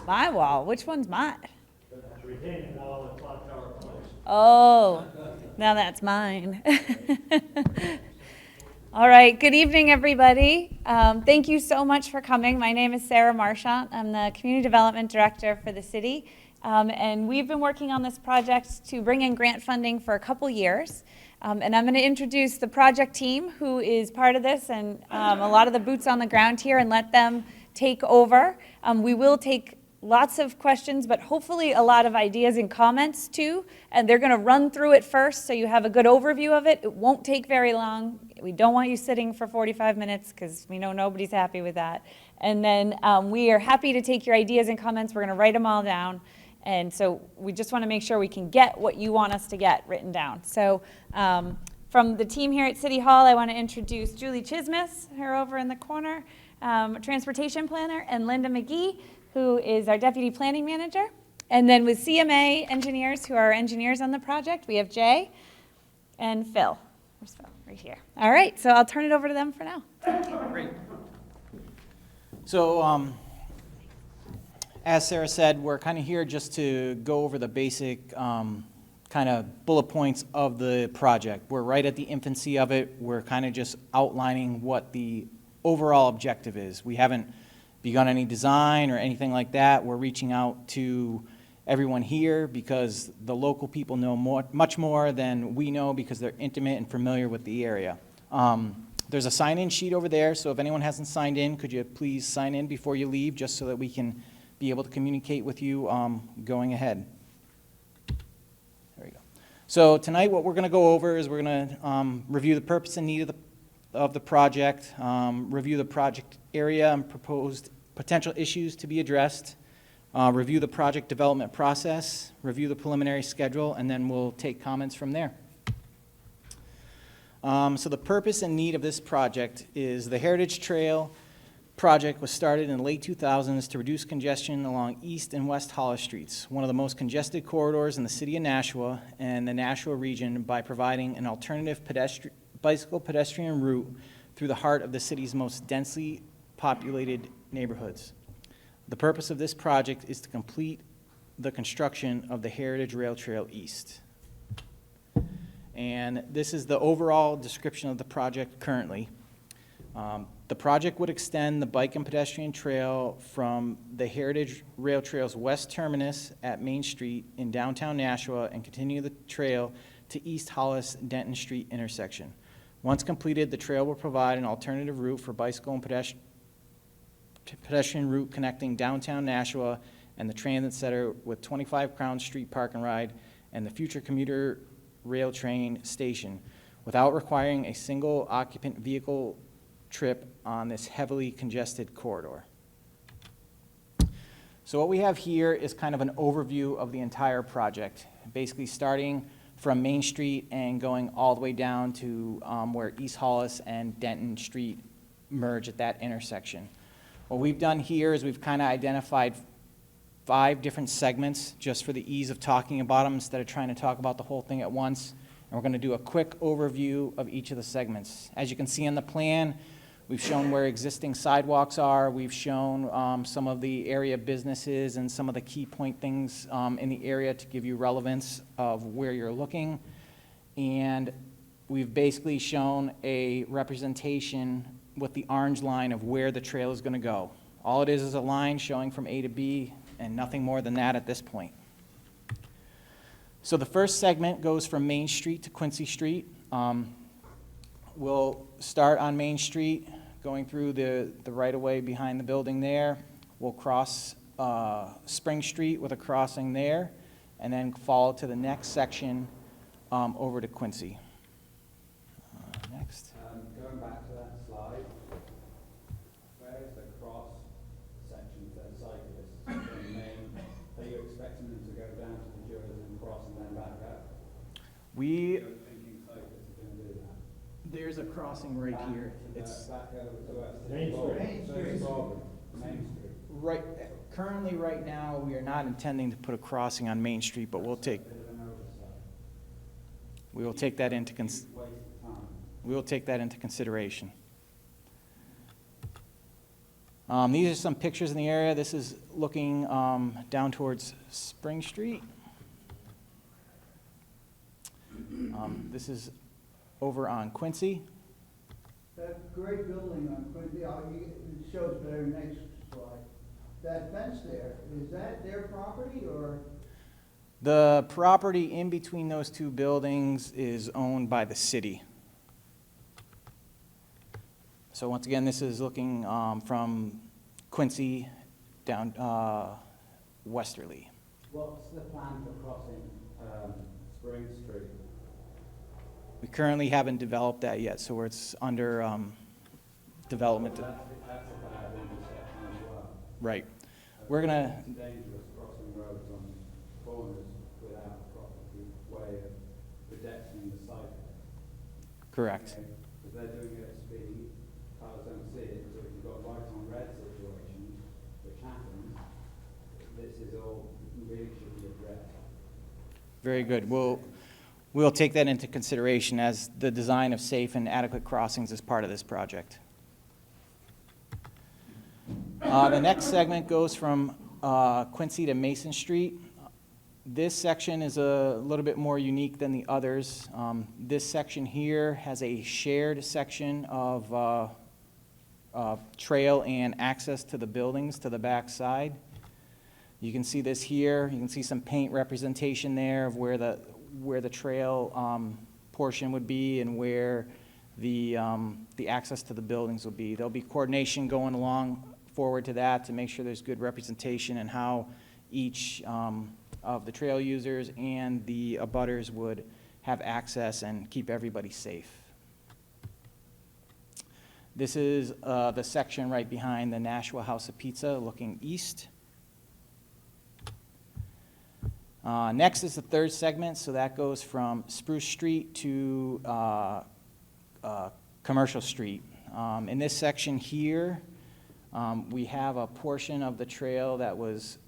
My wall, which one's mine? The retaining wall and clock tower post. Oh, now that's mine. All right, good evening, everybody. Thank you so much for coming. My name is Sarah Marchant. I'm the Community Development Director for the city. And we've been working on this project to bring in grant funding for a couple years. And I'm going to introduce the project team who is part of this and a lot of the boots on the ground here and let them take over. We will take lots of questions, but hopefully a lot of ideas and comments too. And they're going to run through it first so you have a good overview of it. It won't take very long. We don't want you sitting for 45 minutes because we know nobody's happy with that. And then we are happy to take your ideas and comments. We're going to write them all down. And so we just want to make sure we can get what you want us to get written down. So from the team here at City Hall, I want to introduce Julie Chismis, her over in the corner, transportation planner, and Linda McGee, who is our deputy planning manager. And then with CMA engineers, who are our engineers on the project, we have Jay and Phil. Where's Phil? Right here. All right, so I'll turn it over to them for now. Great. So, as Sarah said, we're kind of here just to go over the basic kind of bullet points of the project. We're right at the infancy of it. We're kind of just outlining what the overall objective is. We haven't begun any design or anything like that. We're reaching out to everyone here because the local people know much more than we know because they're intimate and familiar with the area. There's a sign-in sheet over there, so if anyone hasn't signed in, could you please sign in before you leave just so that we can be able to communicate with you going ahead. There we go. So tonight what we're going to go over is we're going to review the purpose and need of the project, review the project area and proposed potential issues to be addressed, review the project development process, review the preliminary schedule, and then we'll take comments from there. So the purpose and need of this project is the Heritage Trail project was started in the late 2000s to reduce congestion along East and West Hollis Streets, one of the most congested corridors in the city of Nashua and the Nashua region, by providing an alternative bicycle pedestrian route through the heart of the city's most densely populated neighborhoods. The purpose of this project is to complete the construction of the Heritage Rail Trail East. And this is the overall description of the project currently. The project would extend the bike and pedestrian trail from the Heritage Rail Trail's west terminus at Main Street in downtown Nashua and continue the trail to East Hollis-Denton Street intersection. Once completed, the trail will provide an alternative route for bicycle and pedestrian route connecting downtown Nashua and the transit center with 25 Crown Street Park and Ride and the future commuter rail train station without requiring a single occupant vehicle trip on this heavily congested corridor. So what we have here is kind of an overview of the entire project, basically starting from Main Street and going all the way down to where East Hollis and Denton Street merge at that intersection. What we've done here is we've kind of identified 5 different segments just for the ease of talking about them instead of trying to talk about the whole thing at once. And we're going to do a quick overview of each of the segments. As you can see on the plan, we've shown where existing sidewalks are. We've shown some of the area businesses and some of the key point things in the area to give you relevance of where you're looking. And we've basically shown a representation with the orange line of where the trail is going to go. All it is a line showing from A to B and nothing more than that at this point. So the first segment goes from Main Street to Quincy Street. We'll start on Main Street, going through the right-of-way behind the building there. We'll cross Spring Street with a crossing there, and then follow to the next section over to Quincy. Next. Going back to that slide, where is the cross section to the cyclists from Main? Are you expecting them to go down to the Jewels and cross and then back up? We You're thinking cyclists are going to do that? There's a crossing right here. It's back over to us. Main Street. Main Street. right. Currently, right now, we are not intending to put a crossing on Main Street, but we'll take Bit of an oversight. we will take that into Waste of time. we will take that into consideration. These are some pictures in the area. This is looking down towards Spring Street. This is over on Quincy. That great building on Quincy, it shows better next slide. That fence there, is that their property or? The property in between those two buildings is owned by the city. So once again, this is looking from Quincy down westerly. What's the plan for crossing Spring Street? We currently haven't developed that yet, so it's under development. That's a bad intersection as well. Right. We're gonna, It's dangerous crossing roads on corners without a proper way of protecting the cyclist. correct. Because they're doing it at speed, cars don't see it, so if you've got right on red situations, which happens, this is all really should be addressed. Very good. We'll take that into consideration as the design of safe and adequate crossings is part of this project. The next segment goes from Quincy to Mason Street. This section is a little bit more unique than the others. This section here has a shared section of trail and access to the buildings to the back side. You can see this here. You can see some paint representation there of where the trail portion would be and where the access to the buildings will be. There'll be coordination going along forward to that to make sure there's good representation and how each of the trail users and the abutters would have access and keep everybody safe. This is the section right behind the Nashua House of Pizza looking east. Next is the third segment, so that goes from Spruce Street to Commercial Street. In this section here, we have a portion of the trail that was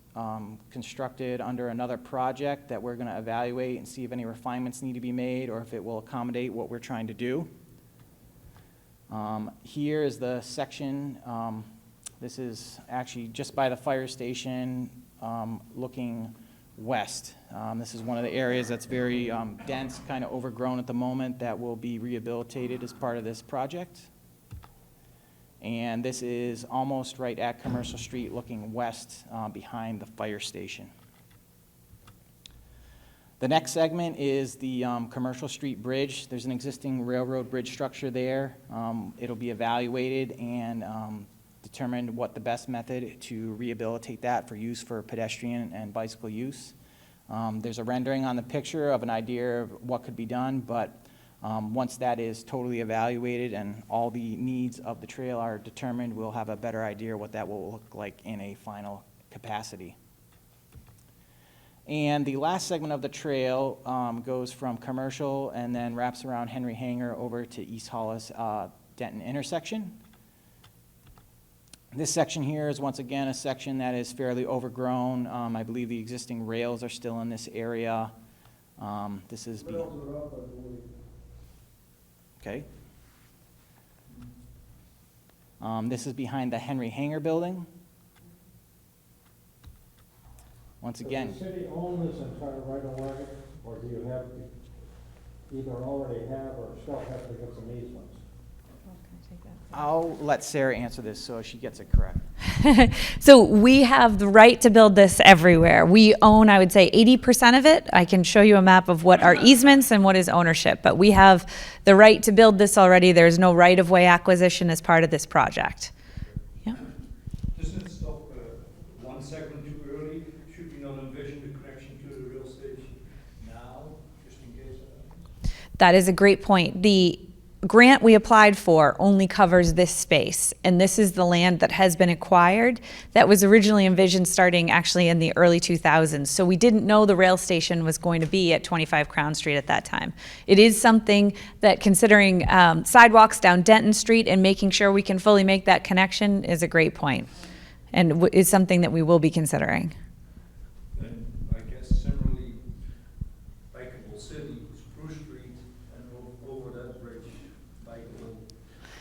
constructed under another project that we're going to evaluate and see if any refinements need to be made or if it will accommodate what we're trying to do. Here is the section, this is actually just by the fire station looking west. This is one of the areas that's very dense, kind of overgrown at the moment that will be rehabilitated as part of this project. And this is almost right at Commercial Street looking west behind the fire station. The next segment is the Commercial Street Bridge. There's an existing railroad bridge structure there. It'll be evaluated and determined what the best method to rehabilitate that for use for pedestrian and bicycle use. There's a rendering on the picture of an idea of what could be done, but once that is totally evaluated and all the needs of the trail are determined, we'll have a better idea what that will look like in a final capacity. And the last segment of the trail goes from Commercial and then wraps around Henry Hanger over to East Hollis Denton intersection. This section here is once again a section that is fairly overgrown. I believe the existing rails are still in this area. This is Rails are up, I believe. okay. This is behind the Henry Hanger building. Once again, Does the city own this entire right of way, or do you have to either already have or still have to get some easements? I'll let Sarah answer this so she gets it correct. So we have the right to build this everywhere. We own, I would say, 80% of it. I can show you a map of what are easements and what is ownership, but we have the right to build this already. There's no right-of-way acquisition as part of this project. Yeah. Doesn't it stop one segment too early? Should we not envision the connection to the rail station now, just in case of that? That is a great point. The grant we applied for only covers this space, and this is the land that has been acquired that was originally envisioned starting actually in the early 2000s. So we didn't know the rail station was going to be at 25 Crown Street at that time. It is something that, considering sidewalks down Denton Street and making sure we can fully make that connection, is a great point, and is something that we will be considering. And I guess similarly, bikeable city, Spruce Street and over that bridge, bikeable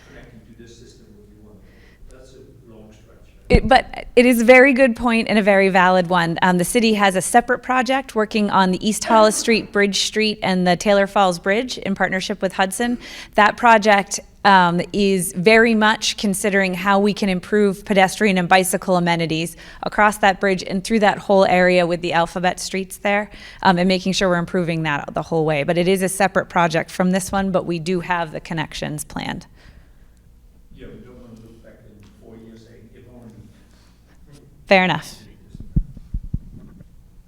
connecting to this system would be one. That's a long stretch. But it is a very good point and a very valid one. The city has a separate project working on the East Hollis Street, Bridge Street, and the Taylor Falls Bridge in partnership with Hudson. That project is very much considering how we can improve pedestrian and bicycle amenities across that bridge and through that whole area with the alphabet streets there, and making sure we're improving that the whole way. But it is a separate project from this one, but we do have the connections planned. Yeah, we don't want to look back in 4 years saying, if only. Fair enough.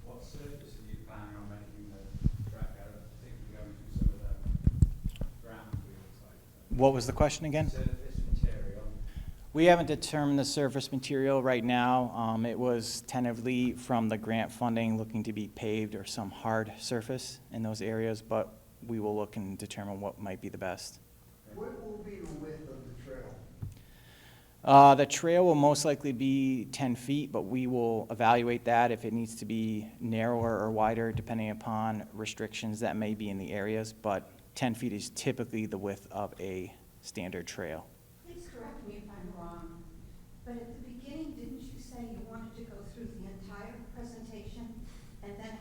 What surface are you planning on making the track out of, particularly going through some of the ground wheel sites? What was the question again? Surface material. We haven't determined the surface material right now. It was tentatively from the grant funding looking to be paved or some hard surface in those areas, but we will look and determine what might be the best. What will be the width of the trail? The trail will most likely be 10 feet, but we will evaluate that if it needs to be narrower or wider, depending upon restrictions that may be in the areas, but 10 feet is typically the width of a standard trail. Please correct me if I'm wrong, but at the beginning, didn't you say you wanted to go through the entire presentation and then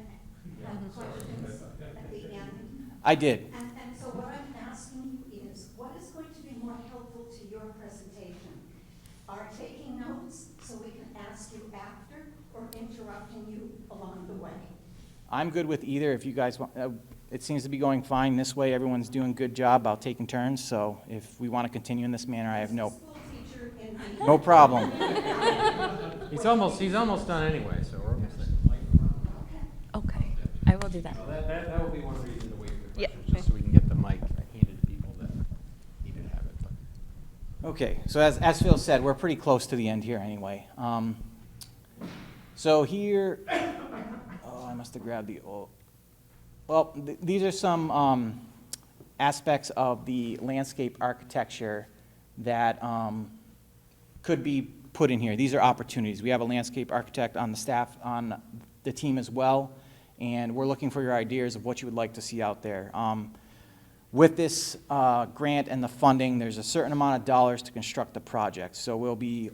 have questions at the end? I did. And so what I'm asking you is, what is going to be more helpful to your presentation? Are taking notes so we can ask you after, or interrupting you along the way? I'm good with either if you guys want. It seems to be going fine this way. Everyone's doing a good job about taking turns, so if we want to continue in this manner, I have no School teacher in me. no problem. He's almost done anyway, so we're almost there. Okay, I will do that. So that will be one reason to wait for Yeah. questions, just so we can get the mic handed to people that need to have it. But Okay, so as Phil said, we're pretty close to the end here anyway. So here, oh, I must have grabbed the old. Well, these are some aspects of the landscape architecture that could be put in here. These are opportunities. We have a landscape architect on the staff, on the team as well, and we're looking for your ideas of what you would like to see out there. With this grant and the funding, there's a certain amount of dollars to construct the project. So we'll be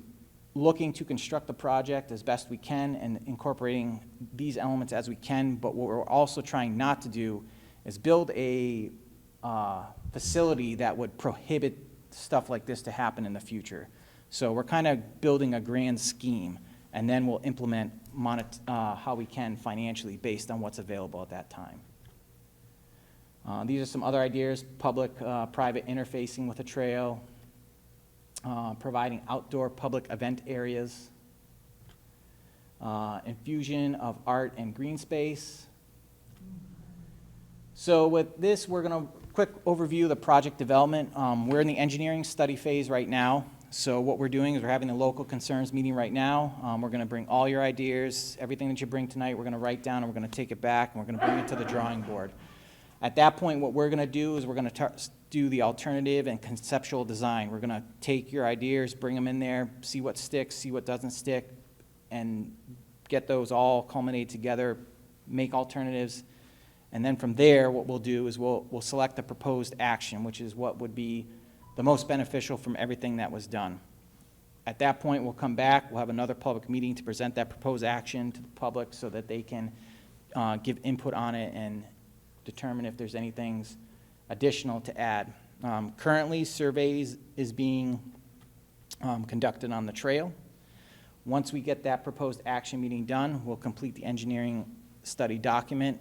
looking to construct the project as best we can and incorporating these elements as we can, but what we're also trying not to do is build a facility that would prohibit stuff like this to happen in the future. So we're kind of building a grand scheme, and then we'll implement how we can financially based on what's available at that time. These are some other ideas: public-private interfacing with a trail, providing outdoor public event areas, infusion of art and green space. So with this, we're going to quick overview of the project development. We're in the engineering study phase right now. So what we're doing is we're having a local concerns meeting right now. We're going to bring all your ideas, everything that you bring tonight, we're going to write down and we're going to take it back and we're going to bring it to the drawing board. At that point, what we're going to do is we're going to do the alternative and conceptual design. We're going to take your ideas, bring them in there, see what sticks, see what doesn't stick, and get those all culminated together, make alternatives. And then from there, what we'll do is we'll select the proposed action, which is what would be the most beneficial from everything that was done. At that point, we'll come back, we'll have another public meeting to present that proposed action to the public so that they can give input on it and determine if there's anything additional to add. Currently, surveys is being conducted on the trail. Once we get that proposed action meeting done, we'll complete the engineering study document.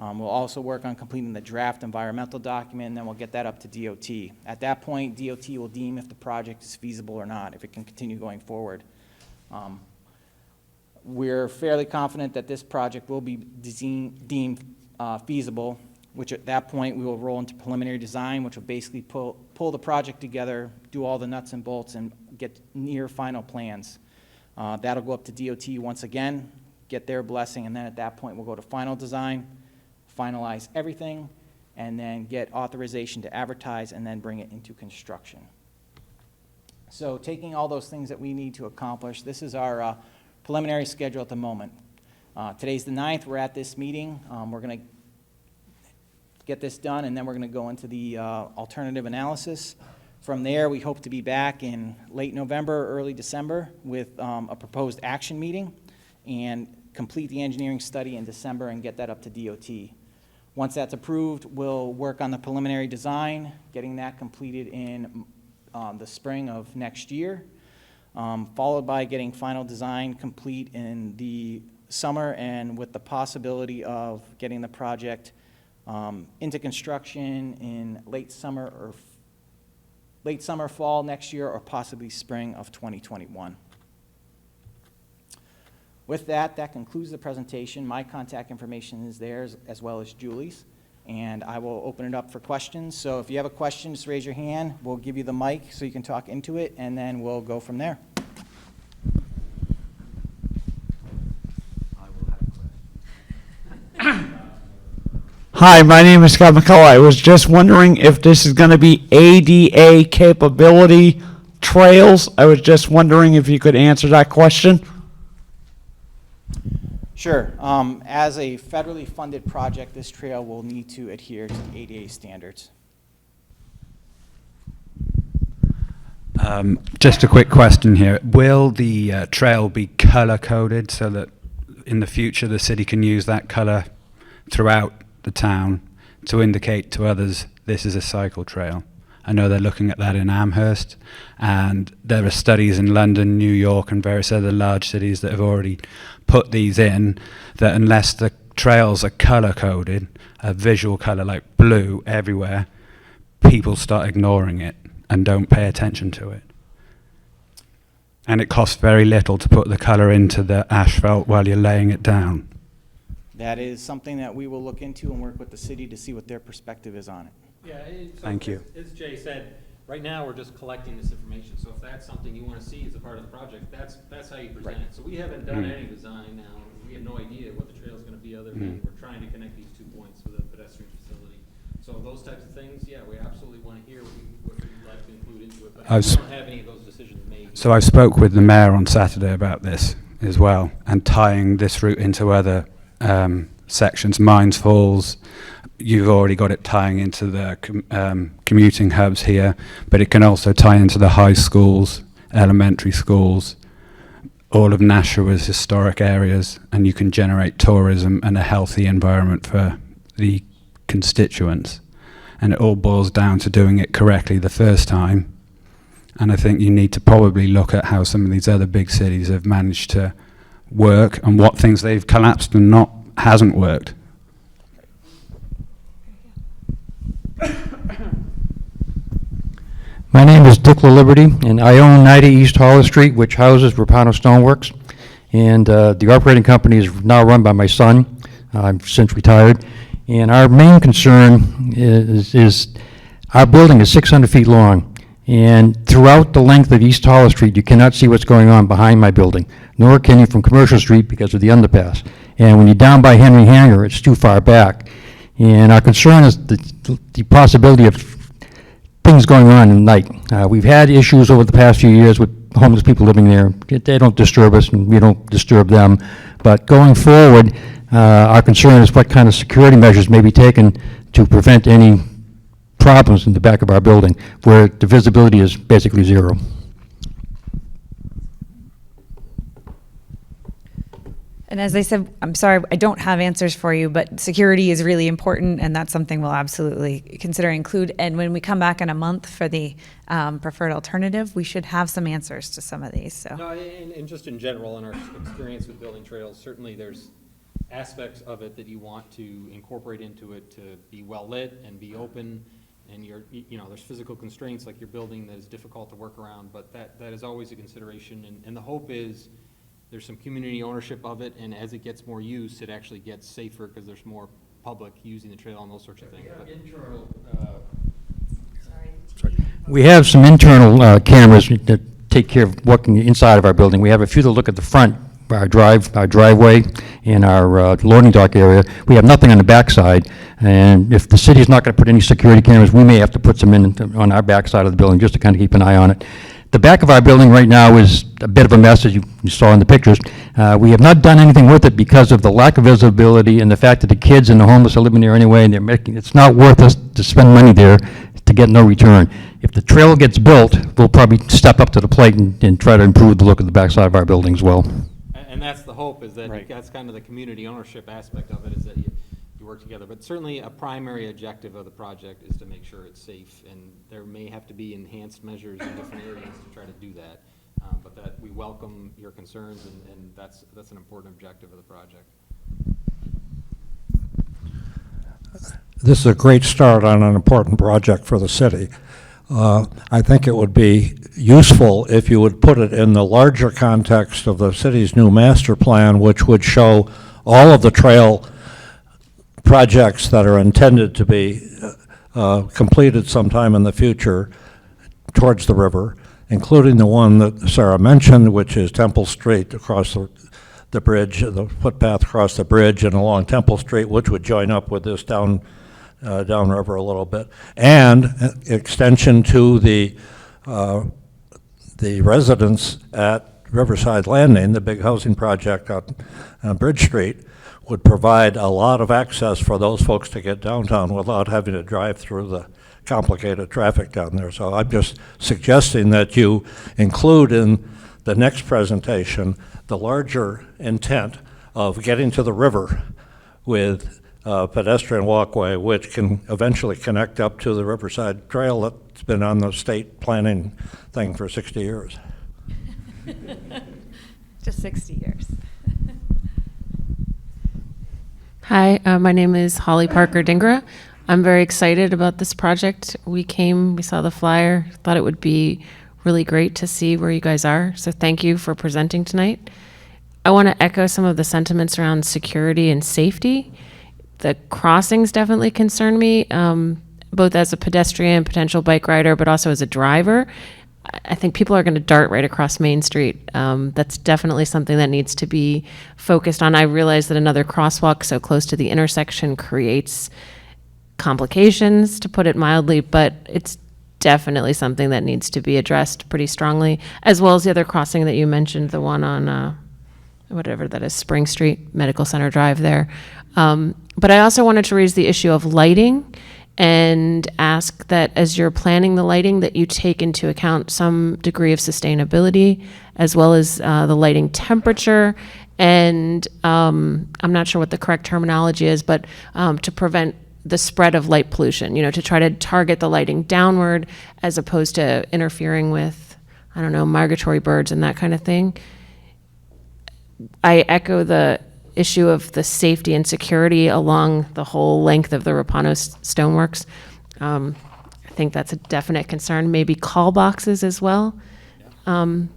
We'll also work on completing the draft environmental document, and then we'll get that up to DOT. At that point, DOT will deem if the project is feasible or not, if it can continue going forward. We're fairly confident that this project will be deemed feasible, which at that point we will roll into preliminary design, which will basically pull the project together, do all the nuts and bolts, and get near final plans. That'll go up to DOT once again, get their blessing, and then at that point we'll go to final design, finalize everything, and then get authorization to advertise and then bring it into construction. So taking all those things that we need to accomplish, this is our preliminary schedule at the moment. Today's the 9th, we're at this meeting. We're going to get this done, and then we're going to go into the alternative analysis. From there, we hope to be back in late November, early December with a proposed action meeting and complete the engineering study in December and get that up to DOT. Once that's approved, we'll work on the preliminary design, getting that completed in the spring of next year, followed by getting final design complete in the summer and with the possibility of getting the project into construction in late summer, fall next year, or possibly spring of 2021. With that, that concludes the presentation. My contact information is there as well as Julie's, and I will open it up for questions. So if you have a question, just raise your hand. We'll give you the mic so you can talk into it, and then we'll go from there. Hi, my name is Scott McCullough. I was just wondering if this is going to be ADA capability trails. I was just wondering if you could answer that question. Sure. As a federally funded project, this trail will need to adhere to the ADA standards. Just a quick question here. Will the trail be color-coded so that in the future the city can use that color throughout the town to indicate to others this is a cycle trail? I know they're looking at that in Amherst, and there are studies in London, New York, and various other large cities that have already put these in, that unless the trails are color-coded, a visual color like blue everywhere, people start ignoring it and don't pay attention to it. And it costs very little to put the color into the asphalt while you're laying it down. That is something that we will look into and work with the city to see what their perspective is on it. Yeah, Thank you. As Jay said, right now, we're just collecting this information, so if that's something you want to see as a part of the project, that's how you present it. So we haven't done any design now, we have no idea what the trail's gonna be other than we're trying to connect these 2 points with a pedestrian facility. So those types of things, yeah, we absolutely want to hear what you'd like to include into it, but we don't have any of those decisions made. So I spoke with the mayor on Saturday about this as well, and tying this route into other sections, Mines Falls. You've already got it tying into the commuting hubs here, but it can also tie into the high schools, elementary schools, all of Nashua's historic areas, and you can generate tourism and a healthy environment for the constituents. And it all boils down to doing it correctly the first time. And I think you need to probably look at how some of these other big cities have managed to work and what things they've collapsed and not hasn't worked. My name is Dick LaLiberty, and I own 90 East Hollis Street, which houses Rapano Stoneworks. And the operating company is now run by my son. I've since retired. And our main concern is our building is 600 feet long. And throughout the length of East Hollis Street, you cannot see what's going on behind my building, nor can you from Commercial Street because of the underpass. And when you're down by Henry Hanger, it's too far back. And our concern is the possibility of things going on at night. We've had issues over the past few years with homeless people living there. They don't disturb us and we don't disturb them. But going forward, our concern is what kind of security measures may be taken to prevent any problems in the back of our building where the visibility is basically zero. And as I said, I'm sorry, I don't have answers for you, but security is really important, and that's something we'll absolutely consider include. And when we come back in a month for the preferred alternative, we should have some answers to some of these. So. No, and just in general, in our experience with building trails, certainly there's aspects of it that you want to incorporate into it to be well lit and be open. And there's physical constraints like your building that is difficult to work around, but that is always a consideration. And the hope is there's some community ownership of it, and as it gets more use, it actually gets safer because there's more public using the trail and those sorts of things. We have some internal cameras that take care of working inside of our building. We have a few that look at the front, our driveway, and our loading dock area. We have nothing on the backside, and if the city's not going to put any security cameras, we may have to put some in on our backside of the building just to kind of keep an eye on it. the back of our building right now is a bit of a mess, as you saw in the pictures. We have not done anything with it because of the lack of visibility and the fact that the kids and the homeless are living there anyway, and they're making, it's not worth us to spend money there to get no return. If the trail gets built, we'll probably step up to the plate and try to improve the look of the backside of our building as well. And that's the hope, is that Right. that's kind of the community ownership aspect of it, is that you work together. But certainly a primary objective of the project is to make sure it's safe, and there may have to be enhanced measures in different areas to try to do that. But that we welcome your concerns, and that's an important objective of the project. This is a great start on an important project for the city. I think it would be useful if you would put it in the larger context of the city's new master plan, which would show all of the trail projects that are intended to be completed sometime in the future towards the river, including the one that Sarah mentioned, which is Temple Street across the bridge, the footpath across the bridge and along Temple Street, which would join up with this downriver a little bit, and extension to the residents at Riverside Landing, the big housing project on Bridge Street, would provide a lot of access for those folks to get downtown without having to drive through the complicated traffic down there. So I'm just suggesting that you include in the next presentation the larger intent of getting to the river with a pedestrian walkway, which can eventually connect up to the Riverside Trail that's been on the state planning thing for 60 years. Just 60 years. Hi, my name is Holly Parker Dingra. I'm very excited about this project. We saw the flyer, thought it would be really great to see where you guys are. So thank you for presenting tonight. I want to echo some of the sentiments around security and safety. The crossings definitely concern me, both as a pedestrian, potential bike rider, but also as a driver. I think people are going to dart right across Main Street. That's definitely something that needs to be focused on. I realize that another crosswalk so close to the intersection creates complications, to put it mildly, but it's definitely something that needs to be addressed pretty strongly, as well as the other crossing that you mentioned, the one on whatever that is, Spring Street, Medical Center Drive there. But I also wanted to raise the issue of lighting and ask that as you're planning the lighting, that you take into account some degree of sustainability, as well as the lighting temperature, and I'm not sure what the correct terminology is, but to prevent the spread of light pollution, to try to target the lighting downward as opposed to interfering with, I don't know, migratory birds and that kind of thing. I echo the issue of the safety and security along the whole length of the Rapano Stoneworks. I think that's a definite concern. Maybe call boxes as well. And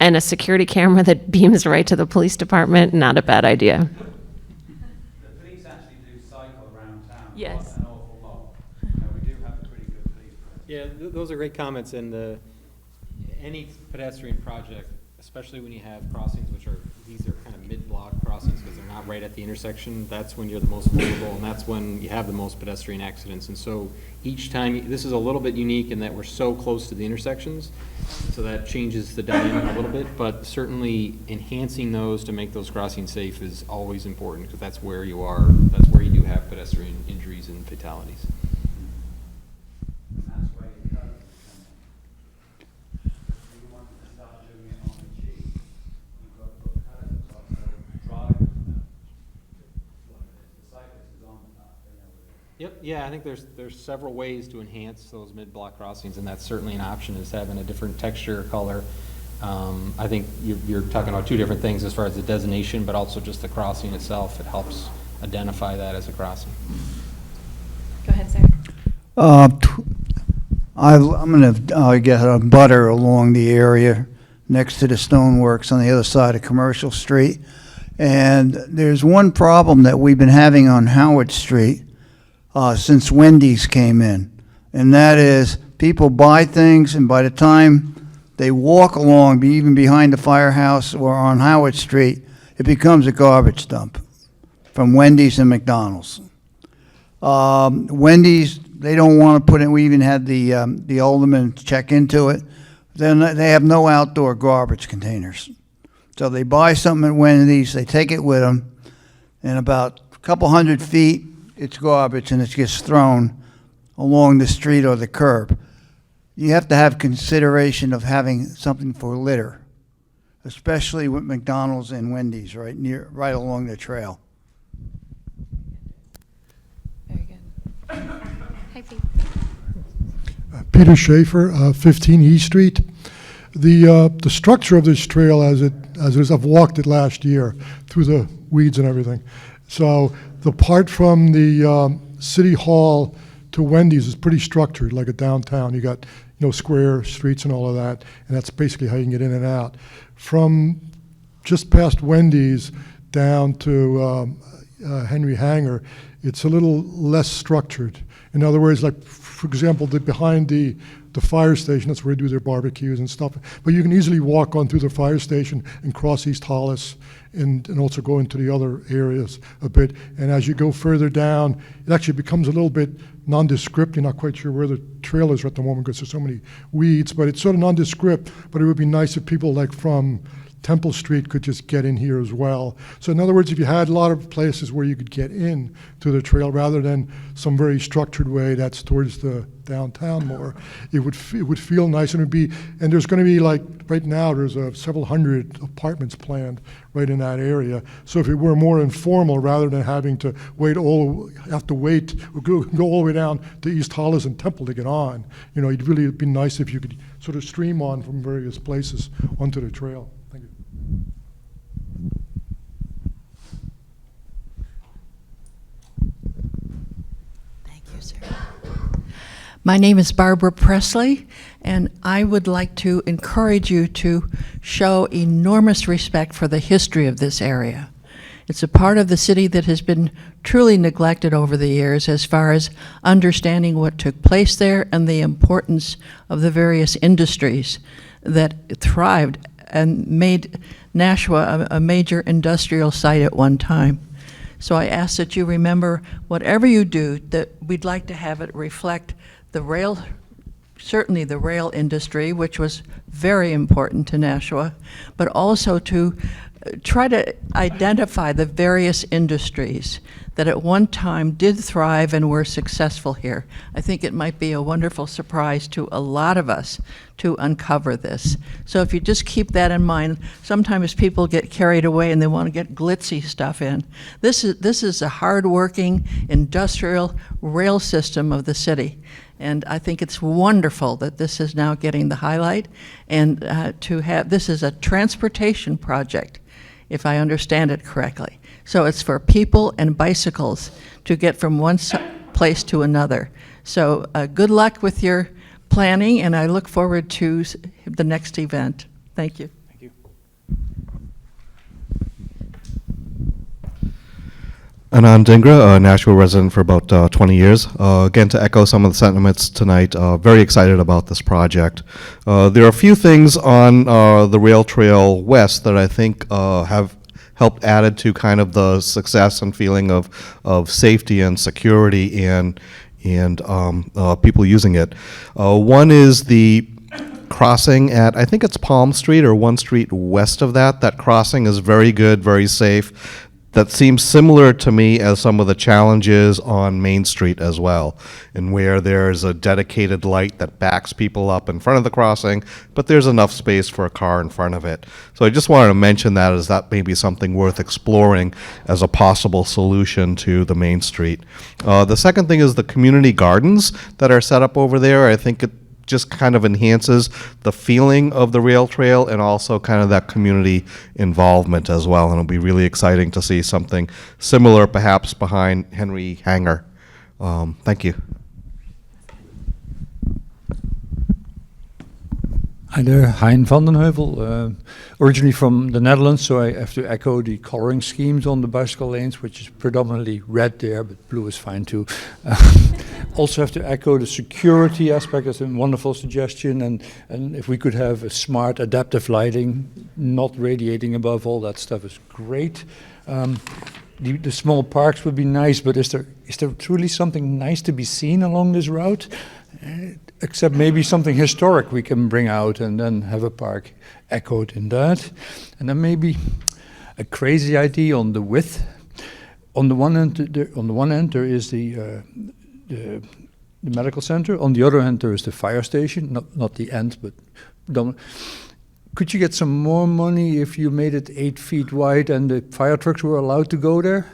a security camera that beams right to the police department, not a bad idea. The police actually do cycle around town. Yes. Quite an awful lot. We do have a pretty good police presence. Yeah, those are great comments, and any pedestrian project, especially when you have crossings these are kind of mid-block crossings because they're not right at the intersection, that's when you're the most vulnerable, and that's when you have the most pedestrian accidents. And so each time, this is a little bit unique in that we're so close to the intersections, so that changes the dynamic a little bit, but certainly enhancing those to make those crossings safe is always important, because that's where you do have pedestrian injuries and fatalities. And that's where you go. If you want to start doing it on the cheap, you've got to put curbs on so drivers know what it is. The cyclist is on the path, they know what it is. Yep, yeah, I think there's several ways to enhance those mid-block crossings, and that's certainly an option, is having a different texture, color. I think you're talking about two different things as far as the designation, but also just the crossing itself. It helps identify that as a crossing. Go ahead, Sarah. I'm going to get a butter along the area next to the Stoneworks on the other side of Commercial Street. And there's one problem that we've been having on Howard Street since Wendy's came in. And that is people buy things, and by the time they walk along, even behind the firehouse or on Howard Street, it becomes a garbage dump from Wendy's and McDonald's. Wendy's, they don't want to put in, we even had the alderman check into it. then they have no outdoor garbage containers. So they buy something at Wendy's, they take it with them, and about a couple 100 feet, it's garbage and it gets thrown along the street or the curb. You have to have consideration of having something for litter, especially with McDonald's and Wendy's right along the trail. Very good. Hi, Pete. Peter Schaefer, 15 East Street. The structure of this trail, as it is, I've walked it last year through the weeds and everything. So the part from the City Hall to Wendy's is pretty structured, like a downtown. You got square streets and all of that, and that's basically how you can get in and out. From just past Wendy's down to Henry Hanger, it's a little less structured. In other words, like, for example, behind the fire station, that's where they do their barbecues and stuff. But you can easily walk on through the fire station and cross East Hollis and also go into the other areas a bit. And as you go further down, it actually becomes a little bit nondescript. You're not quite sure where the trail is at the moment because there's so many weeds, but it's sort of nondescript. But it would be nice if people like from Temple Street could just get in here as well. So in other words, if you had a lot of places where you could get in to the trail rather than some very structured way that's towards the downtown more, it would feel nice, and and there's going to be, like right now, there's several hundred apartments planned right in that area. So if it were more informal rather than having to go all the way down to East Hollis and Temple to get on, it'd be nice if you could sort of stream on from various places onto the trail. Thank you. Thank you, sir. My name is Barbara Presley, and I would like to encourage you to show enormous respect for the history of this area. It's a part of the city that has been truly neglected over the years as far as understanding what took place there and the importance of the various industries that thrived and made Nashua a major industrial site at one time. So I ask that you remember, whatever you do, that we'd like to have it reflect certainly the rail industry, which was very important to Nashua, but also to try to identify the various industries that at one time did thrive and were successful here. I think it might be a wonderful surprise to a lot of us to uncover this. So if you just keep that in mind, sometimes people get carried away and they want to get glitzy stuff in. This is a hard-working industrial rail system of the city. And I think it's wonderful that this is now getting the highlight, and this is a transportation project, if I understand it correctly. So it's for people and bicycles to get from one place to another. So good luck with your planning, and I look forward to the next event. Thank you. Thank you. Anand Dhingra, a Nashua resident for about 20 years. Again, to echo some of the sentiments tonight, very excited about this project. There are a few things on the rail trail west that I think have helped added to kind of the success and feeling of safety and security and people using it. One is the crossing at, I think it's Palm Street or one street west of that. That crossing is very good, very safe. That seems similar to me as some of the challenges on Main Street as well, and where there's a dedicated light that backs people up in front of the crossing, but there's enough space for a car in front of it. So I just wanted to mention that as that may be something worth exploring as a possible solution to the Main Street. The second thing is the community gardens that are set up over there. I think it just kind of enhances the feeling of the rail trail and also kind of that community involvement as well. And it'll be really exciting to see something similar perhaps behind Henry Hanger. Thank you. Hi there, Hein van den Heuvel, originally from the Netherlands, so I have to echo the coloring schemes on the bicycle lanes, which is predominantly red there, but blue is fine too. Also have to echo the security aspect. That's a wonderful suggestion, and if we could have a smart adaptive lighting, not radiating above all that stuff is great. The small parks would be nice, but is there truly something nice to be seen along this route? except maybe something historic we can bring out and then have a park echoed in that. And then maybe a crazy idea on the width. On the one end, there is the medical center. On the other end, there is the fire station. Not the end, but could you get some more money if you made it 8 feet wide and the fire trucks were allowed to go there?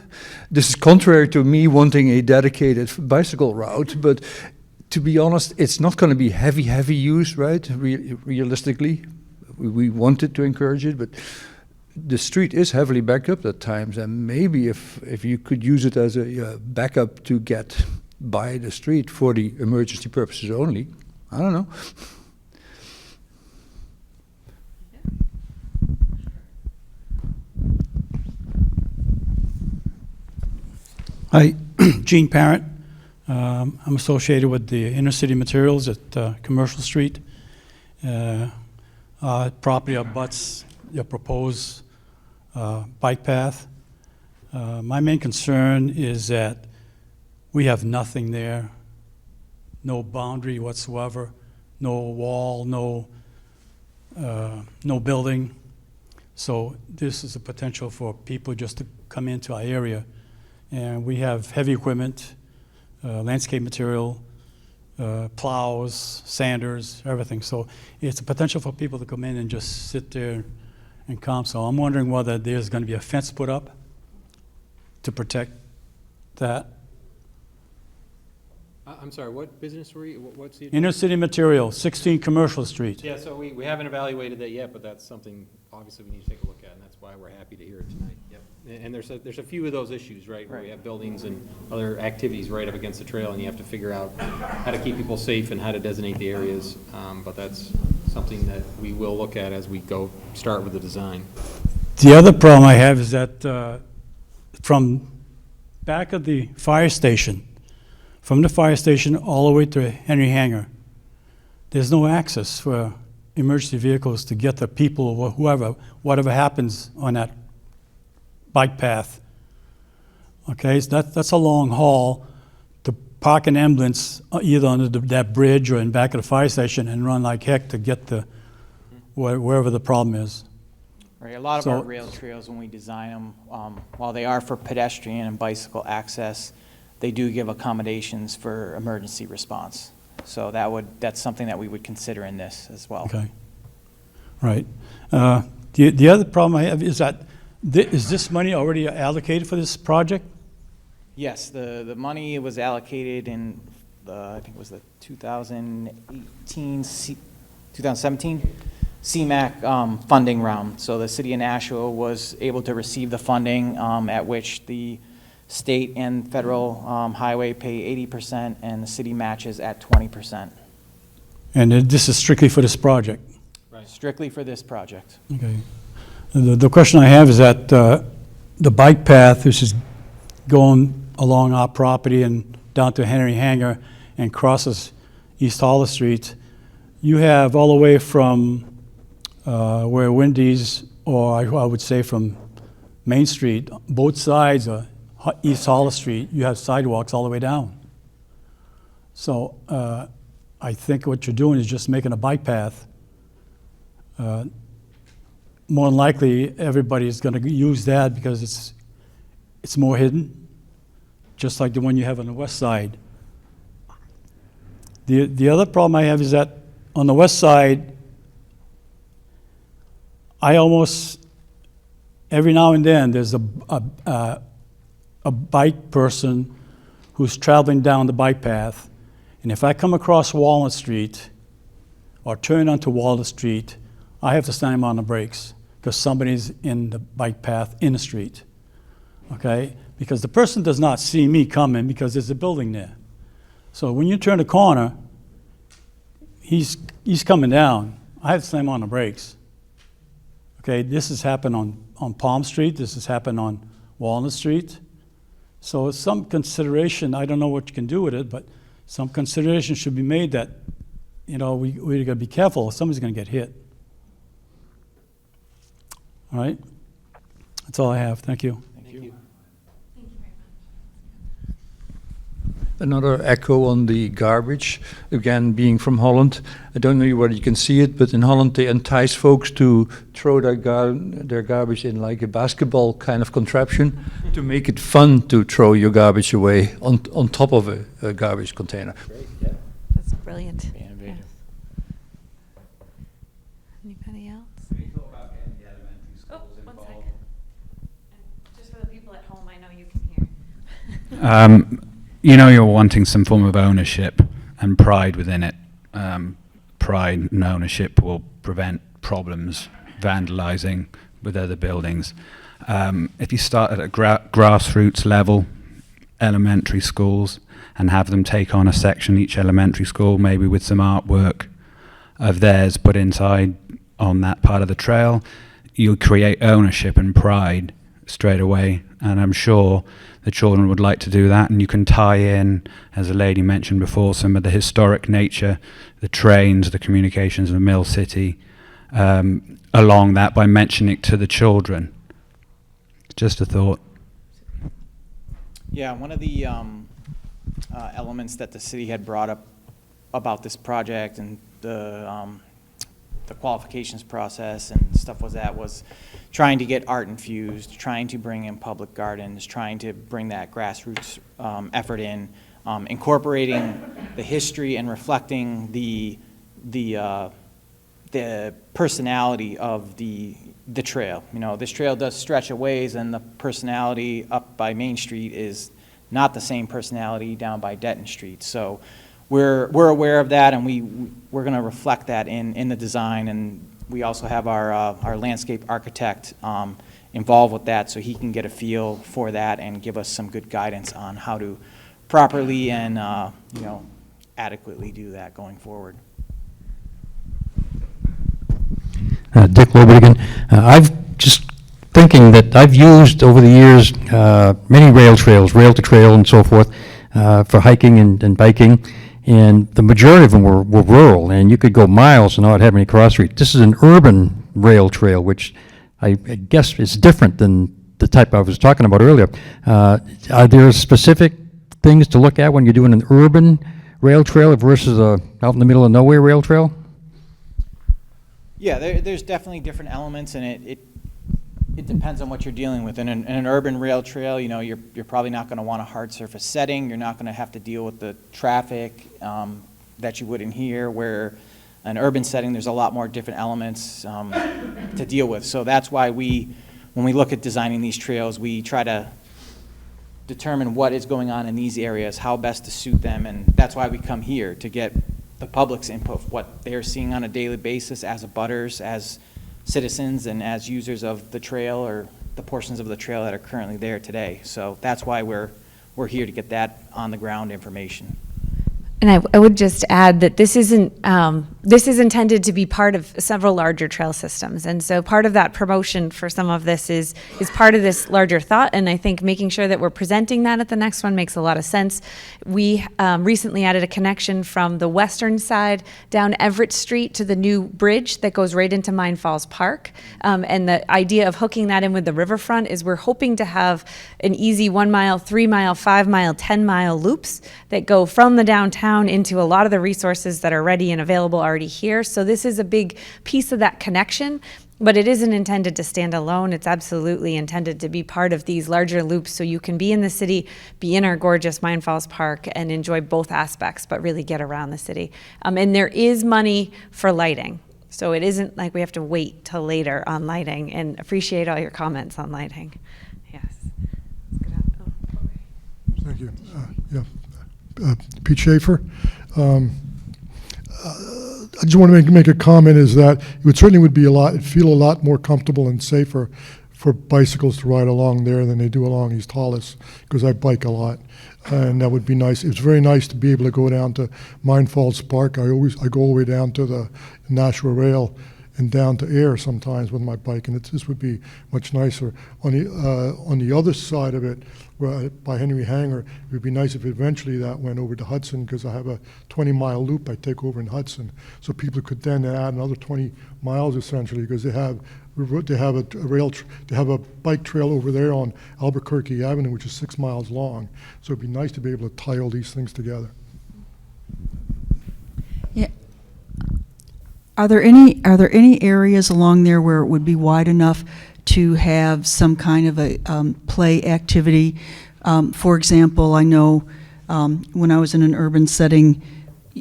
This is contrary to me wanting a dedicated bicycle route, but to be honest, it's not going to be heavy use, right? Realistically, we wanted to encourage it, but the street is heavily backed up at times, and maybe if you could use it as a backup to get by the street for the emergency purposes only, I don't know. Hi, Gene Parent. I'm associated with the Inner City Materials at Commercial Street. Property abuts your proposed bike path. My main concern is that we have nothing there, no boundary whatsoever, no wall, no building. So this is a potential for people just to come into our area. And we have heavy equipment, landscape material, plows, sanders, everything. So it's a potential for people to come in and just sit there and calm. So I'm wondering whether there's going to be a fence put up to protect that. I'm sorry, what business were you, what's the? Inner City Material, 16 Commercial Street. Yeah, so we haven't evaluated that yet, but that's something obviously we need to take a look at, and that's why we're happy to hear it tonight. Yep. And there's a few of those issues, right, where we have buildings and other activities right up against the trail, and you have to figure out how to keep people safe and how to designate the areas. But that's something that we will look at as we go start with the design. The other problem I have is that from back of the fire station, from the fire station all the way to Henry Hangar, there's no access for emergency vehicles to get the people or whoever, whatever happens on that bike path. Okay, so that's a long haul to park an ambulance either under that bridge or in back of the fire station and run like heck to get the wherever the problem is. Right, a lot of our rail trails, when we design them, while they are for pedestrian and bicycle access, they do give accommodations for emergency response. So that's something that we would consider in this as well. Okay, right. The other problem I have is that is this money already allocated for this project? Yes, the money was allocated in I think it was the 2017 CMAQ funding round. So the city of Nashua was able to receive the funding at which the state and federal highway pay 80% and the city matches at 20%. And this is strictly for this project? Right. Strictly for this project. Okay. The question I have is that the bike path, which is going along our property and down to Henry Hangar and crosses East Hollis Street, you have all the way from where Wendy's, or I would say from Main Street, both sides of East Hollis Street, you have sidewalks all the way down. So I think what you're doing is just making a bike path. More than likely, everybody is going to use that because it's more hidden, just like the one you have on the west side. The other problem I have is that on the west side, I almost, every now and then, there's a bike person who's traveling down the bike path, and if I come across Walnut Street or turn onto Walnut Street, I have to slam on the brakes because somebody's in the bike path in the street, okay? Because the person does not see me coming because there's a building there. So when you turn the corner, he's coming down. I have to slam on the brakes. Okay, this has happened on Palm Street. This has happened on Walnut Street. So some consideration, I don't know what you can do with it, but some consideration should be made that, you know, we're gonna be careful. Somebody's gonna get hit. All right, that's all I have. Thank you. Thank you. Another echo on the garbage, again, being from Holland. I don't know whether you can see it, but in Holland they entice folks to throw their garbage in like a basketball kind of contraption to make it fun to throw your garbage away on top of a garbage container. Great, yeah. That's brilliant. Innovative. Anybody else? Oh, one second. Just for the people at home, I know you can hear. You know, you're wanting some form of ownership and pride within it. Pride and ownership will prevent problems, vandalizing with other buildings. If you start at a grassroots level, elementary schools, and have them take on a section, each elementary school, maybe with some artwork of theirs put inside on that part of the trail, you'll create ownership and pride straight away. And I'm sure the children would like to do that, and you can tie in, as a lady mentioned before, some of the historic nature, the trains, the communications of Mill City, along that by mentioning it to the children. Just a thought. Yeah, one of the elements that the city had brought up about this project and the qualifications process and stuff was trying to get art infused, trying to bring in public gardens, trying to bring that grassroots effort in, incorporating the history and reflecting the personality of the trail. You know, this trail does stretch a ways, and the personality up by Main Street is not the same personality down by Denton Street. So we're aware of that, and we're going to reflect that in the design. And we also have our landscape architect involved with that, so he can get a feel for that and give us some good guidance on how to properly and adequately do that going forward. Dick Lobert again. I've just thinking that I've used over the years many rail trails, rail to trail and so forth, for hiking and biking, and the majority of them were rural, and you could go miles and not have any cross streets. This is an urban rail trail, which I guess is different than the type I was talking about earlier. Are there specific things to look at when you're doing an urban rail trail versus a out in the middle of nowhere rail trail? Yeah, there's definitely different elements, and it depends on what you're dealing with. In an urban rail trail, you know, you're probably not going to want a hard surface setting. You're not going to have to deal with the traffic that you would in here, where an urban setting, there's a lot more different elements to deal with. So that's why when we look at designing these trails, we try to determine what is going on in these areas, how best to suit them, and that's why we come here, to get the public's input, what they're seeing on a daily basis as abutters, as citizens, and as users of the trail or the portions of the trail that are currently there today. So that's why we're here, to get that on the ground information. And I would just add that this is intended to be part of several larger trail systems. And so part of that promotion for some of this is part of this larger thought. And I think making sure that we're presenting that at the next one makes a lot of sense. We recently added a connection from the western side down Everett Street to the new bridge that goes right into Mine Falls Park. And the idea of hooking that in with the riverfront is we're hoping to have an easy 1 mile, 3 mile, 5 mile, 10 mile loops that go from the downtown into a lot of the resources that are ready and available already here. So this is a big piece of that connection, but it isn't intended to stand alone. It's absolutely intended to be part of these larger loops, so you can be in the city, be in our gorgeous Mine Falls Park, and enjoy both aspects, but really get around the city. And there is money for lighting. So it isn't like we have to wait till later on lighting, and appreciate all your comments on lighting. Yes. Thank you. Pete Schaefer. I just want to make a comment, is that it certainly would be feel a lot more comfortable and safer for bicycles to ride along there than they do along East Hollis, because I bike a lot, and that would be nice. It's very nice to be able to go down to Mine Falls Park. I go all the way down to the Nashua Rail and down to air sometimes with my bike, and this would be much nicer. On the other side of it, where by Henry Hanger, it would be nice if eventually that went over to Hudson, because I have a 20-mile loop I take over in Hudson, so people could then add another 20 miles essentially, because they have a bike trail over there on Albuquerque Avenue, which is 6 miles long. So it'd be nice to be able to tie all these things together. Yeah. Are there any areas along there where it would be wide enough to have some kind of a play activity? For example, I know when I was in an urban setting,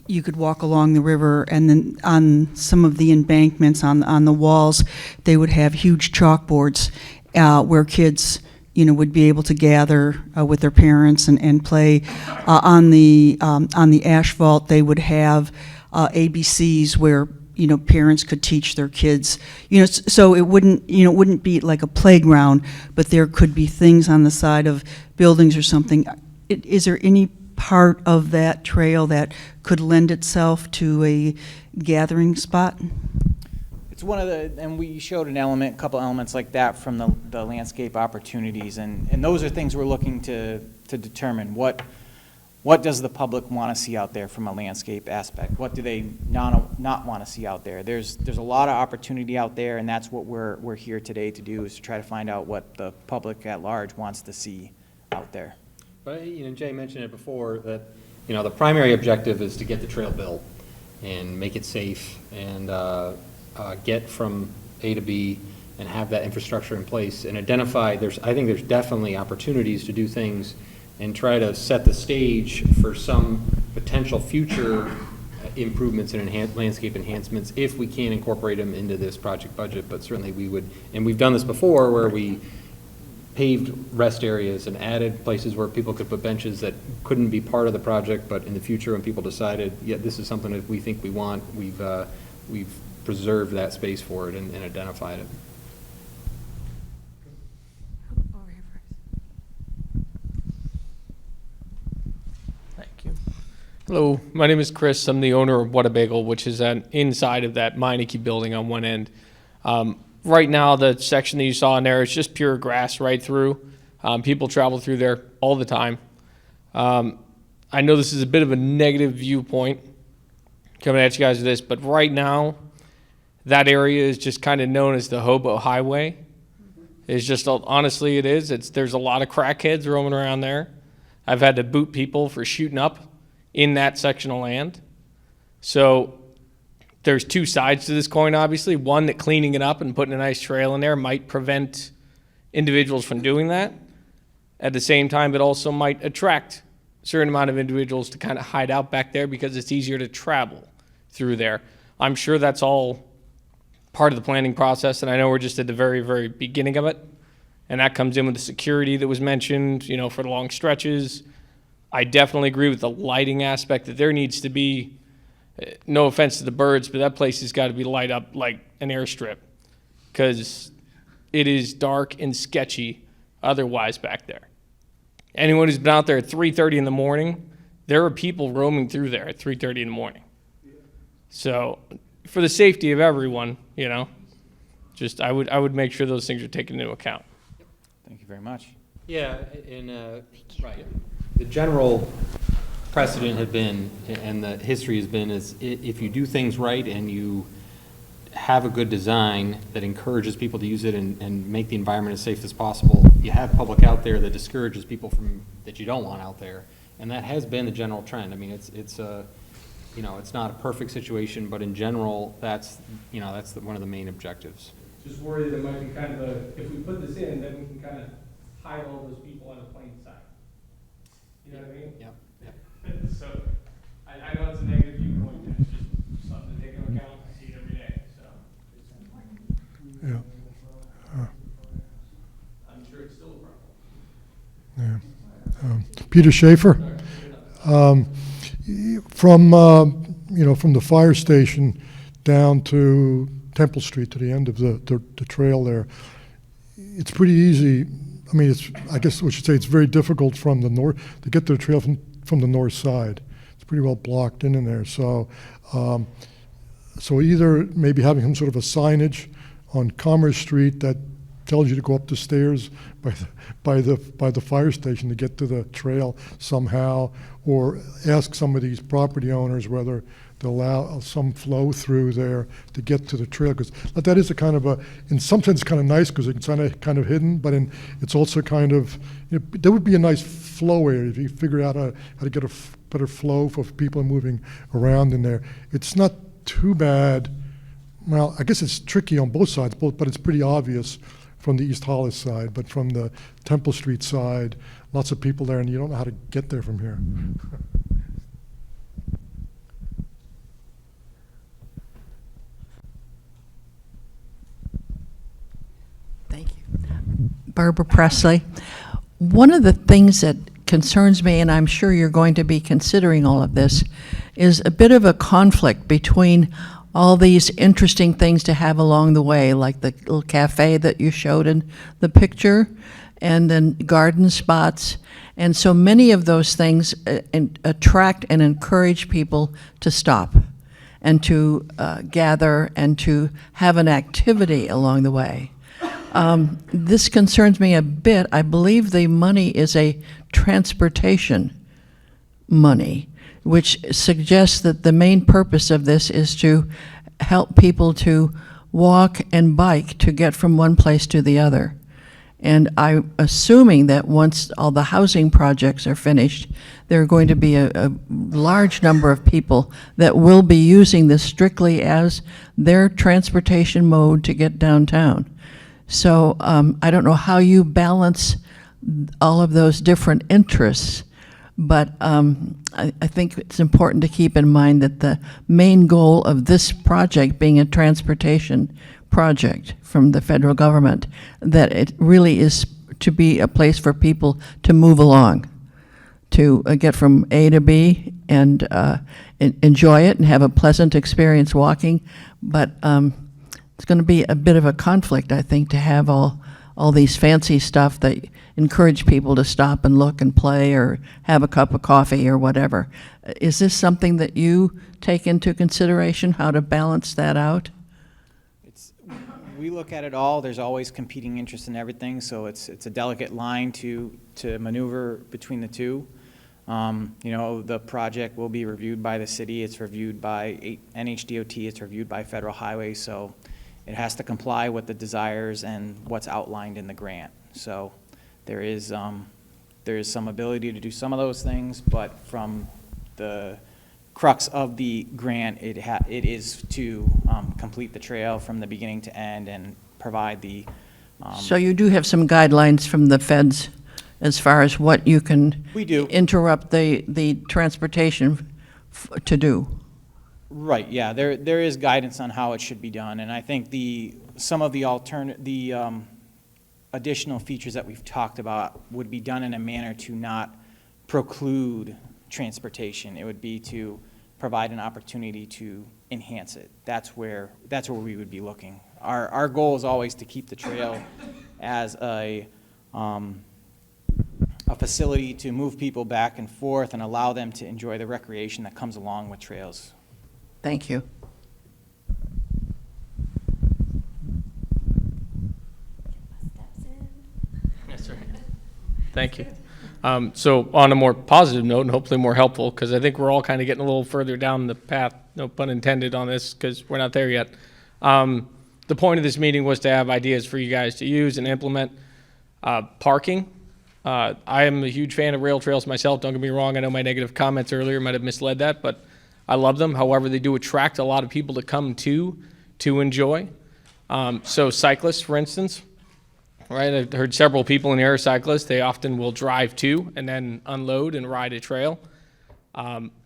you could walk along the river, and then on some of the embankments on the walls, they would have huge chalkboards where kids, would be able to gather with their parents and play. On the asphalt, they would have ABCs where parents could teach their kids. So it wouldn't be like a playground, but there could be things on the side of buildings or something. Is there any part of that trail that could lend itself to a gathering spot? It's one of the, and we showed a couple elements like that from the landscape opportunities, and those are things we're looking to determine. What does the public want to see out there from a landscape aspect? What do they not want to see out there? There's a lot of opportunity out there, and that's what we're here today to do, is to try to find out what the public at large wants to see out there. But, Jay mentioned it before, that, the primary objective is to get the trail built and make it safe and get from A to B and have that infrastructure in place and identify, I think there's definitely opportunities to do things and try to set the stage for some potential future improvements and landscape enhancements if we can incorporate them into this project budget. But certainly we would, and we've done this before, where we paved rest areas and added places where people could put benches that couldn't be part of the project, but in the future when people decided, yeah, this is something that we think we want, we've preserved that space for it and identified it. Thank you. Hello, my name is Chris. I'm the owner of What a Bagel, which is inside of that Meineke building on one end. Right now, the section that you saw in there is just pure grass right through. People travel through there all the time. I know this is a bit of a negative viewpoint coming at you guys with this, but right now, that area is just kind of known as the Hobo Highway. It's just, honestly, it is. There's a lot of crackheads roaming around there. I've had to boot people for shooting up in that section of land. So there's two sides to this coin, obviously. One, that cleaning it up and putting a nice trail in there might prevent individuals from doing that. At the same time, it also might attract a certain amount of individuals to kind of hide out back there because it's easier to travel through there. I'm sure that's all part of the planning process, and I know we're just at the very, very beginning of it. And that comes in with the security that was mentioned, for the long stretches. I definitely agree with the lighting aspect, that there needs to be, no offense to the birds, but that place has got to be light up like an airstrip, because it is dark and sketchy otherwise back there. Anyone who's been out there at 3:30 in the morning, there are people roaming through there at 3:30 in the morning. So for the safety of everyone, just I would make sure those things are taken into account. Thank you very much. Yeah, and right. The general precedent had been, and the history has been, is if you do things right and you have a good design that encourages people to use it and make the environment as safe as possible, you have public out there that discourages people that you don't want out there, and that has been the general trend. I mean, it's not a perfect situation, but in general, that's one of the main objectives. Just worried that it might be kind of if we put this in, then we can kind of hide all those people on a plain sight. You know what I mean? Yep. So I know it's a negative viewpoint, and it's just something to take into account. I see it every day, so. Yeah. I'm sure it's still a problem. Yeah. Peter Schaefer. From the fire station down to Temple Street to the end of the trail there, it's pretty easy. I mean, I guess we should say it's very difficult from the north to get to the trail from the north side. It's pretty well blocked in there. So So either maybe having some sort of a signage on Commerce Street that tells you to go up the stairs by the fire station to get to the trail somehow, or ask some of these property owners whether they'll allow some flow through there to get to the trail, because that is a kind of a, in some sense, kind of nice because it's kind of hidden, but it's also kind of, there would be a nice flow area if you figure out how to get a better flow for people moving around in there. It's not too bad. Well, I guess it's tricky on both sides, but it's pretty obvious from the East Hollis side. But from the Temple Street side, lots of people there, and you don't know how to get there from here. Thank you. Barbara Presley. One of the things that concerns me, and I'm sure you're going to be considering all of this, is a bit of a conflict between all these interesting things to have along the way, like the little cafe that you showed in the picture, and then garden spots. And so many of those things attract and encourage people to stop and to gather and to have an activity along the way. This concerns me a bit. I believe the money is a transportation money, which suggests that the main purpose of this is to help people to walk and bike to get from one place to the other. And I'm assuming that once all the housing projects are finished, there are going to be a large number of people that will be using this strictly as their transportation mode to get downtown. So I don't know how you balance all of those different interests, but I think it's important to keep in mind that the main goal of this project being a transportation project from the federal government, that it really is to be a place for people to move along, to get from A to B and enjoy it and have a pleasant experience walking. But it's going to be a bit of a conflict, I think, to have all these fancy stuff that encourage people to stop and look and play or have a cup of coffee or whatever. Is this something that you take into consideration, how to balance that out? We look at it all. There's always competing interests in everything, so it's a delicate line to maneuver between the two. The project will be reviewed by the city. It's reviewed by NHDOT. It's reviewed by Federal Highway, so it has to comply with the desires and what's outlined in the grant. So there is some ability to do some of those things, but from the crux of the grant, it is to complete the trail from the beginning to end and provide the. So you do have some guidelines from the feds as far as what you can interrupt the transportation to do. Right. Yeah. There is guidance on how it should be done, and I think some of the additional features that we've talked about would be done in a manner to not preclude transportation. It would be to provide an opportunity to enhance it. That's where we would be looking. Our goal is always to keep the trail as a facility to move people back and forth and allow them to enjoy the recreation that comes along with trails. Thank you. That's right. Thank you. So on a more positive note and hopefully more helpful, because I think we're all kind of getting a little further down the path, no pun intended on this, because we're not there yet. The point of this meeting was to have ideas for you guys to use and implement. Parking. I am a huge fan of rail trails myself. Don't get me wrong. I know my negative comments earlier might have misled that, but I love them. However, they do attract a lot of people to come to enjoy. So cyclists, for instance, right? I've heard several people in the air cyclists. They often will drive to and then unload and ride a trail.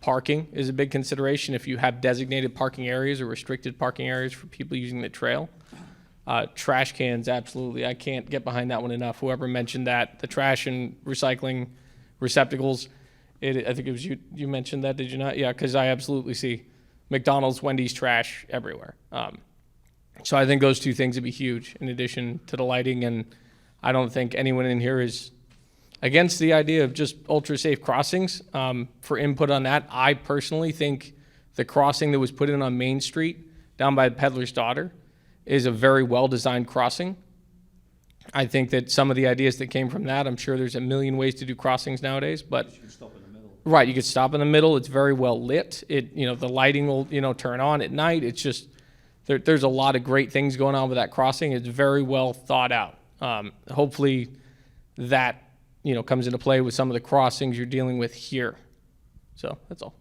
Parking is a big consideration if you have designated parking areas or restricted parking areas for people using the trail. Trash cans, absolutely. I can't get behind that one enough. Whoever mentioned that, the trash and recycling receptacles, I think it was you mentioned that, did you not? Yeah, because I absolutely see McDonald's, Wendy's trash everywhere. So I think those two things would be huge in addition to the lighting, and I don't think anyone in here is against the idea of just ultra-safe crossings. For input on that, I personally think the crossing that was put in on Main Street down by Peddler's Daughter is a very well-designed crossing. I think that some of the ideas that came from that, I'm sure there's a million ways to do crossings nowadays, but You can stop in the middle. right, you could stop in the middle. It's very well lit. The lighting will, turn on at night. It's just, there's a lot of great things going on with that crossing. It's very well thought out. Hopefully that, comes into play with some of the crossings you're dealing with here. So that's all.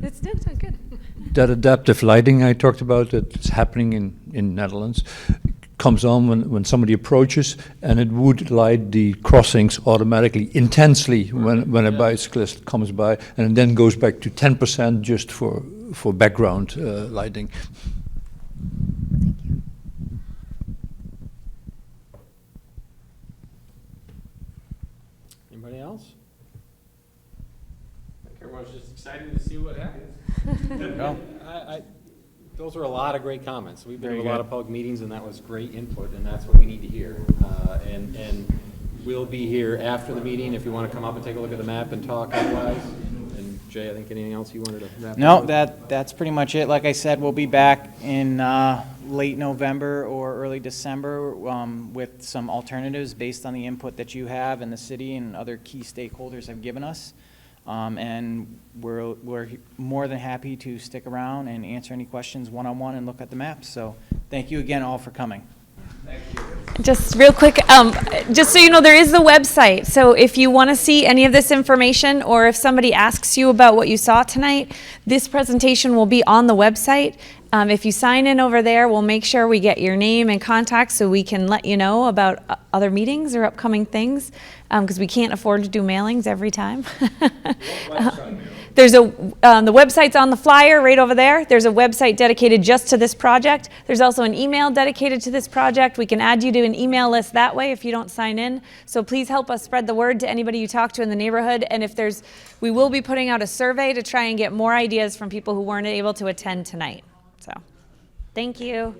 It's good. That adaptive lighting I talked about that's happening in Netherlands comes on when somebody approaches, and it would light the crossings automatically, intensely, when a bicyclist comes by, and it then goes back to 10% just for background lighting. Anybody else? I think everyone's just excited to see what happens. No. Those were a lot of great comments. We've been Very to a lot good. of public meetings, and that was great input, and that's what we need to hear. And we'll be here after the meeting if you want to come up and take a look at the map and talk otherwise. And Jay, I think anything else you wanted to wrap No, up with? that's pretty much it. Like I said, we'll be back in late November or early December with some alternatives based on the input that you have and the city and other key stakeholders have given us. And we're more than happy to stick around and answer any questions one-on-one and look at the maps. So thank you again all for coming. Just real quick, just so you know, there is the website. So if you want to see any of this information, or if somebody asks you about what you saw tonight, this presentation will be on the website. If you sign in over there, we'll make sure we get your name and contact so we can let you know about other meetings or upcoming things, because we can't afford to do mailings every time. There's the website's on the flyer right over there. There's a website dedicated just to this project. There's also an email dedicated to this project. We can add you to an email list that way if you don't sign in. So please help us spread the word to anybody you talk to in the neighborhood. And we will be putting out a survey to try and get more ideas from people who weren't able to attend tonight. So, thank you.